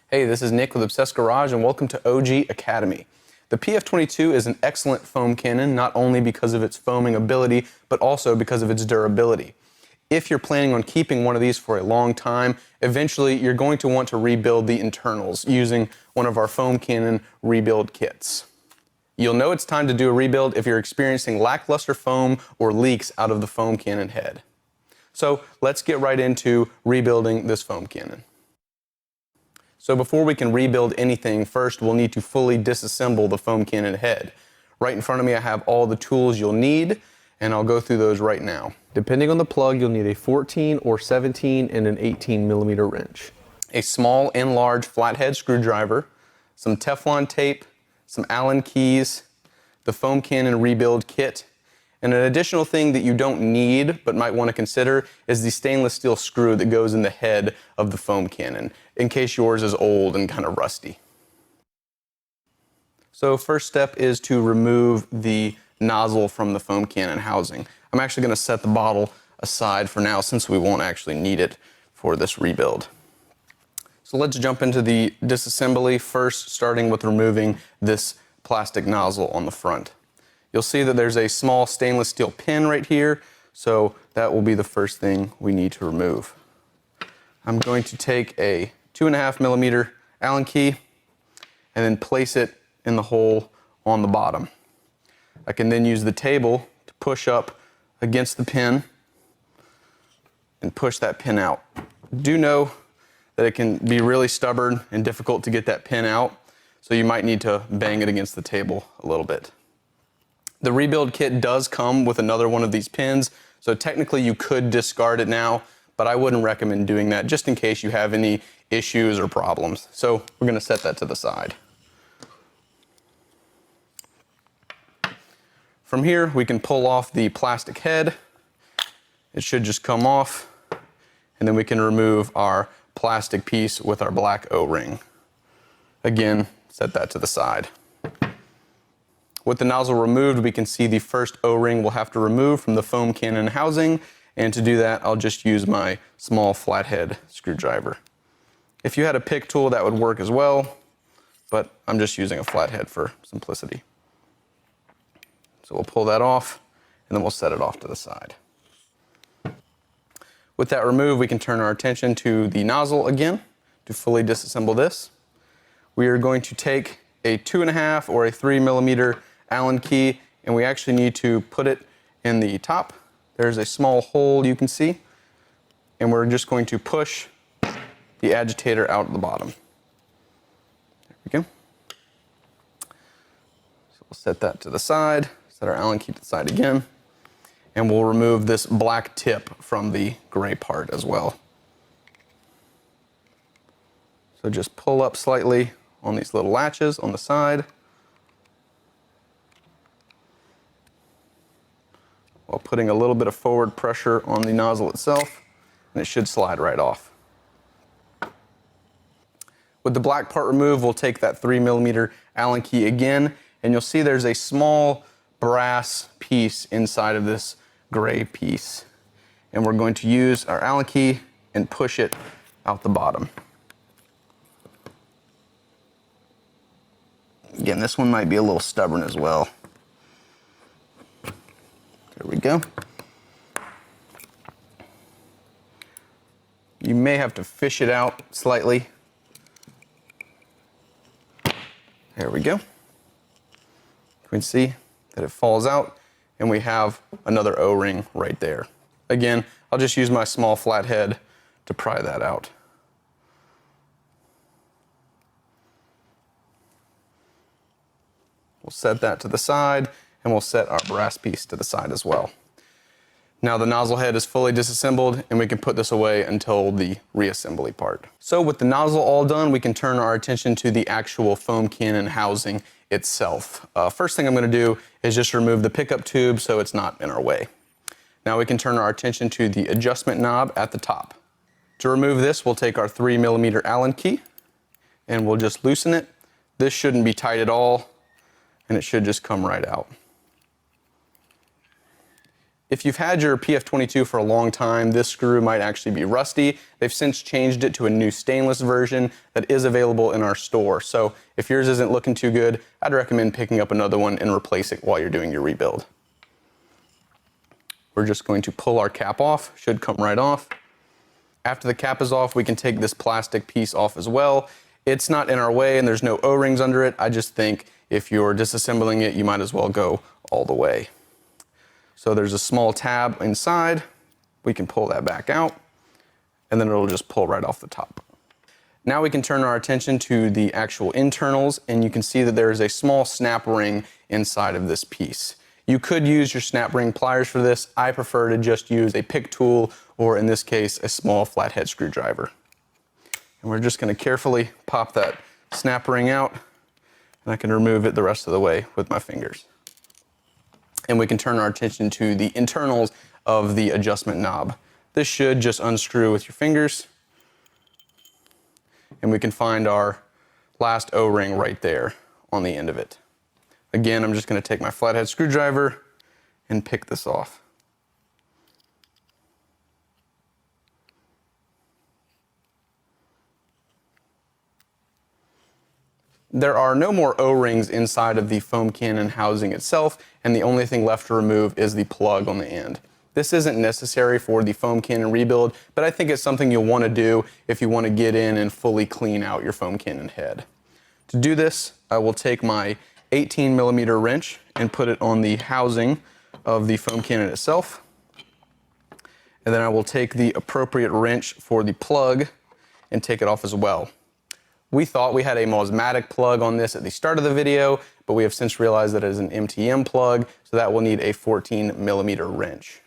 Hey, this is Nick with Obsessed Garage and welcome to OG Academy. The PF22 is an excellent foam cannon, not only because of its foaming ability, but also because of its durability. If you're planning on keeping one of these for a long time, eventually you're going to want to rebuild the internals using one of our foam cannon rebuild kits. You'll know it's time to do a rebuild if you're experiencing lackluster foam or leaks out of the foam cannon head. So let's get right into rebuilding this foam cannon. So before we can rebuild anything, first we'll need to fully disassemble the foam cannon head. Right in front of me I have all the tools you'll need, and I'll go through those right now. Depending on the plug, you'll need a 14 or 17 and an 18 millimeter wrench, a small and large flathead screwdriver, some Teflon tape, some Allen keys, the foam cannon rebuild kit, and an additional thing that you don't need but might want to consider is the stainless steel screw that goes in the head of the foam cannon, in case yours is old and kind of rusty. So first step is to remove the nozzle from the foam cannon housing. I'm actually going to set the bottle aside for now since we won't actually need it for this rebuild. So let's jump into the disassembly first, starting with removing this plastic nozzle on the front. You'll see that there's a small stainless steel pin right here, so that will be the first thing we need to remove. I'm going to take a 2.5 millimeter Allen key and then place it in the hole on the bottom. I can then use the table to push up against the pin and push that pin out. Do know that it can be really stubborn and difficult to get that pin out, so you might need to bang it against the table a little bit. The rebuild kit does come with another one of these pins, so technically you could discard it now, but I wouldn't recommend doing that just in case you have any issues or problems. So we're going to set that to the side. From here, we can pull off the plastic head. It should just come off, and then we can remove our plastic piece with our black O-ring. Again, set that to the side. With the nozzle removed, we can see the first O-ring we'll have to remove from the foam cannon housing, and to do that, I'll just use my small flathead screwdriver. If you had a pick tool, that would work as well, but I'm just using a flathead for simplicity. So we'll pull that off, and then we'll set it off to the side. With that removed, we can turn our attention to the nozzle again to fully disassemble this. We are going to take a 2.5 or a 3 millimeter Allen key, and we actually need to put it in the top. There's a small hole you can see, and we're just going to push the agitator out of the bottom. There we go. So we'll set that to the side, set our Allen key to the side again, and we'll remove this black tip from the gray part as well. So just pull up slightly on these little latches on the side, while putting a little bit of forward pressure on the nozzle itself, and it should slide right off. With the black part removed, we'll take that 3 millimeter Allen key again, and you'll see there's a small brass piece inside of this gray piece. And we're going to use our Allen key and push it out the bottom. Again, this one might be a little stubborn as well. There we go. You may have to fish it out slightly. There we go. You can see that it falls out, and we have another O-ring right there. Again, I'll just use my small flathead to pry that out. We'll set that to the side, and we'll set our brass piece to the side as well. Now the nozzle head is fully disassembled, and we can put this away until the reassembly part. So with the nozzle all done, we can turn our attention to the actual foam cannon housing itself. First thing I'm going to do is just remove the pickup tube so it's not in our way. Now we can turn our attention to the adjustment knob at the top. To remove this, we'll take our 3 millimeter Allen key, and we'll just loosen it. This shouldn't be tight at all, and it should just come right out. If you've had your PF22 for a long time, this screw might actually be rusty. They've since changed it to a new stainless version that is available in our store. So if yours isn't looking too good, I'd recommend picking up another one and replace it while you're doing your rebuild. We're just going to pull our cap off, should come right off. After the cap is off, we can take this plastic piece off as well. It's not in our way and there's no O-rings under it. I just think if you're disassembling it, you might as well go all the way. So there's a small tab inside. We can pull that back out and then it'll just pull right off the top. Now we can turn our attention to the actual internals, and you can see that there is a small snap ring inside of this piece. You could use your snap ring pliers for this. I prefer to just use a pick tool, or in this case, a small flathead screwdriver. And we're just going to carefully pop that snap ring out, and I can remove it the rest of the way with my fingers. And we can turn our attention to the internals of the adjustment knob. This should just unscrew with your fingers, and we can find our last O-ring right there on the end of it. Again, I'm just going to take my flathead screwdriver and pick this off. There are no more O-rings inside of the foam cannon housing itself, and the only thing left to remove is the plug on the end. This isn't necessary for the foam cannon rebuild, but I think it's something you'll want to do if you want to get in and fully clean out your foam cannon head. To do this, I will take my 18mm wrench and put it on the housing of the foam cannon itself. And then I will take the appropriate wrench for the plug and take it off as well. We thought we had a Mosmatic plug on this at the start of the video, but we have since realized that it is an MTM plug, so that will need a 14mm wrench.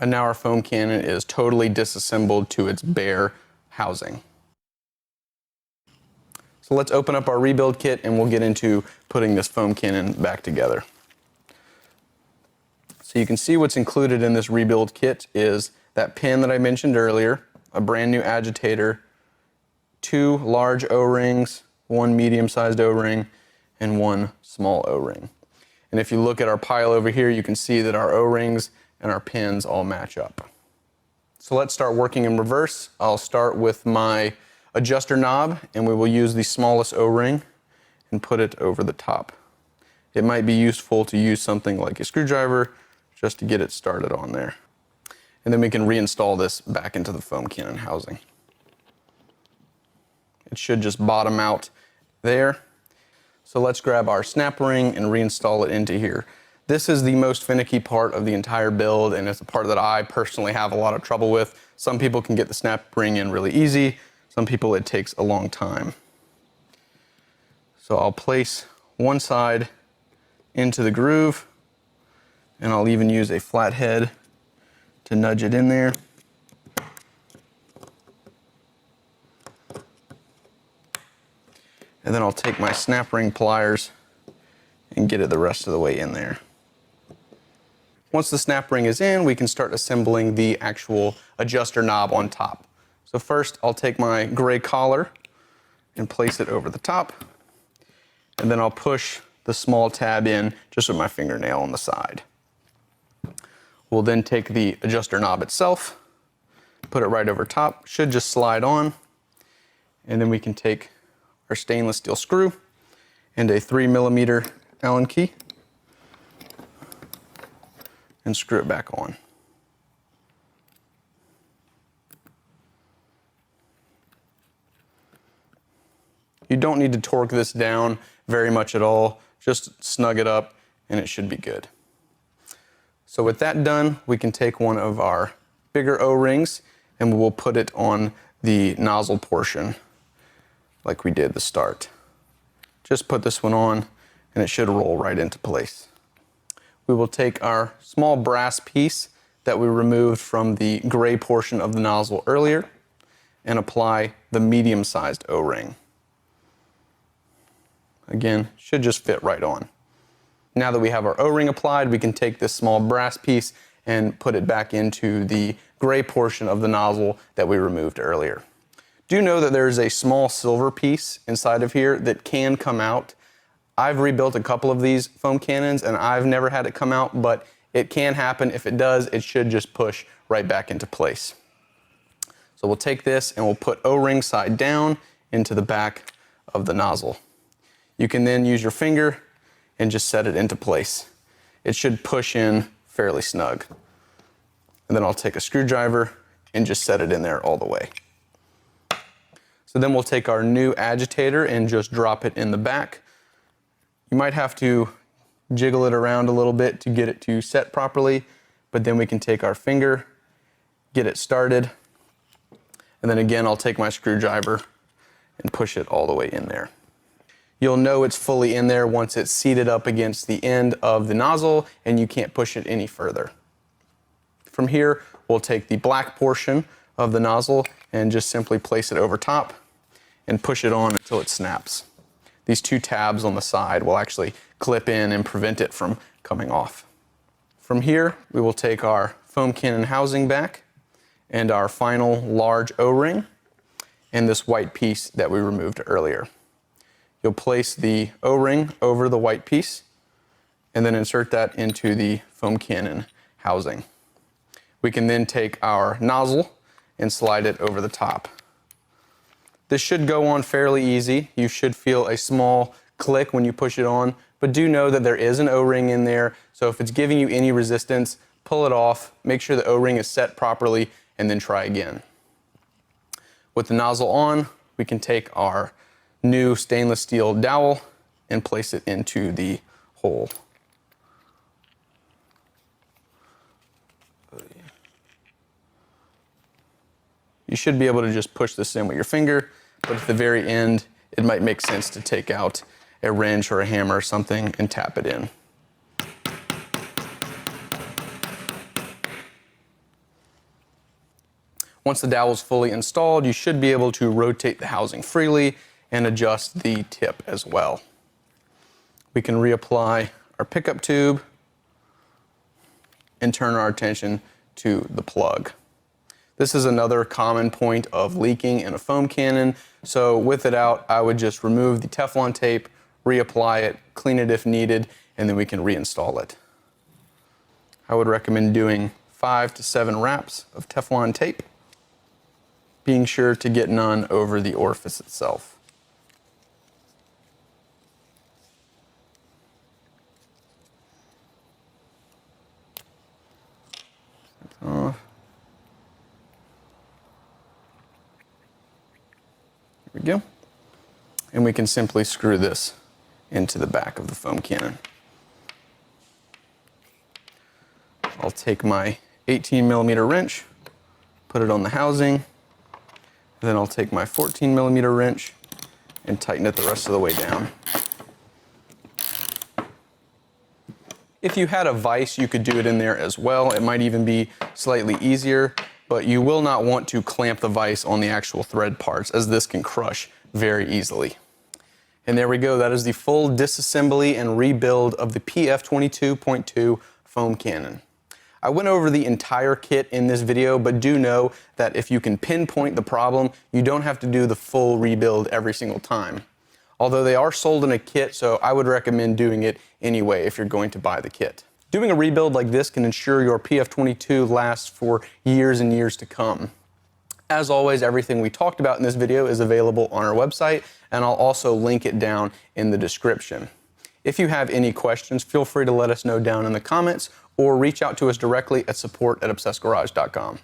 And now our foam cannon is totally disassembled to its bare housing. So let's open up our rebuild kit and we'll get into putting this foam cannon back together. So you can see what's included in this rebuild kit is that pin that I mentioned earlier, a brand new agitator, 2 large O-rings, 1 medium-sized O-ring, and 1 small O-ring. And if you look at our pile over here, you can see that our O-rings and our pins all match up. So let's start working in reverse. I'll start with my adjuster knob, and we will use the smallest O-ring and put it over the top. It might be useful to use something like a screwdriver just to get it started on there. And then we can reinstall this back into the foam cannon housing. It should just bottom out there. So let's grab our snap ring and reinstall it into here. This is the most finicky part of the entire build, and it's a part that I personally have a lot of trouble with. Some people can get the snap ring in really easy. Some people it takes a long time. So I'll place one side into the groove, and I'll even use a flathead to nudge it in there. And then I'll take my snap ring pliers and get it the rest of the way in there. Once the snap ring is in, we can start assembling the actual adjuster knob on top. So first, I'll take my gray collar and place it over the top, and then I'll push the small tab in just with my fingernail on the side. We'll then take the adjuster knob itself, put it right over top, should just slide on, and then we can take our stainless steel screw and a 3mm Allen key and screw it back on. You don't need to torque this down very much at all. Just snug it up and it should be good. So with that done, we can take one of our bigger O-rings and we'll put it on the nozzle portion like we did at the start. Just put this one on and it should roll right into place. We will take our small brass piece that we removed from the gray portion of the nozzle earlier and apply the medium-sized O-ring. Again, should just fit right on. Now that we have our O-ring applied, we can take this small brass piece and put it back into the gray portion of the nozzle that we removed earlier. Do know that there's a small silver piece inside of here that can come out. I've rebuilt a couple of these foam cannons and I've never had it come out, but it can happen. If it does, it should just push right back into place. So we'll take this and we'll put O-ring side down into the back of the nozzle. You can then use your finger and just set it into place. It should push in fairly snug. And then I'll take a screwdriver and just set it in there all the way. So then we'll take our new agitator and just drop it in the back. You might have to jiggle it around a little bit to get it to set properly, but then we can take our finger, get it started, and then again I'll take my screwdriver and push it all the way in there. You'll know it's fully in there once it's seated up against the end of the nozzle and you can't push it any further. From here, we'll take the black portion of the nozzle and just simply place it over top and push it on until it snaps. These two tabs on the side will actually clip in and prevent it from coming off. From here, we will take our foam cannon housing back and our final large O-ring and this white piece that we removed earlier. You'll place the O-ring over the white piece and then insert that into the foam cannon housing. We can then take our nozzle and slide it over the top. This should go on fairly easy. You should feel a small click when you push it on, but do know that there is an O-ring in there, so if it's giving you any resistance, pull it off, make sure the O-ring is set properly, and then try again. With the nozzle on, we can take our new stainless steel dowel and place it into the hole. You should be able to just push this in with your finger, but at the very end, it might make sense to take out a wrench or a hammer or something and tap it in. Once the dowel is fully installed, you should be able to rotate the housing freely and adjust the tip as well. We can reapply our pickup tube and turn our attention to the plug. This is another common point of leaking in a foam cannon, so with it out, I would just remove the Teflon tape, reapply it, clean it if needed, and then we can reinstall it. I would recommend doing 5 to 7 wraps of Teflon tape, being sure to get none over the orifice itself. There we go. And we can simply screw this into the back of the foam cannon. I'll take my 18mm wrench, put it on the housing, then I'll take my 14mm wrench and tighten it the rest of the way down. If you had a vise, you could do it in there as well. It might even be slightly easier, but you will not want to clamp the vise on the actual thread parts, as this can crush very easily. And there we go. That is the full disassembly and rebuild of the PF22.2 foam cannon. I went over the entire kit in this video, but do know that if you can pinpoint the problem, you don't have to do the full rebuild every single time. Although they are sold in a kit, so I would recommend doing it anyway if you're going to buy the kit. Doing a rebuild like this can ensure your PF22 lasts for years and years to come. As always, everything we talked about in this video is available on our website, and I'll also link it down in the description. If you have any questions, feel free to let us know down in the comments or reach out to us directly at support@obsessgarage.com.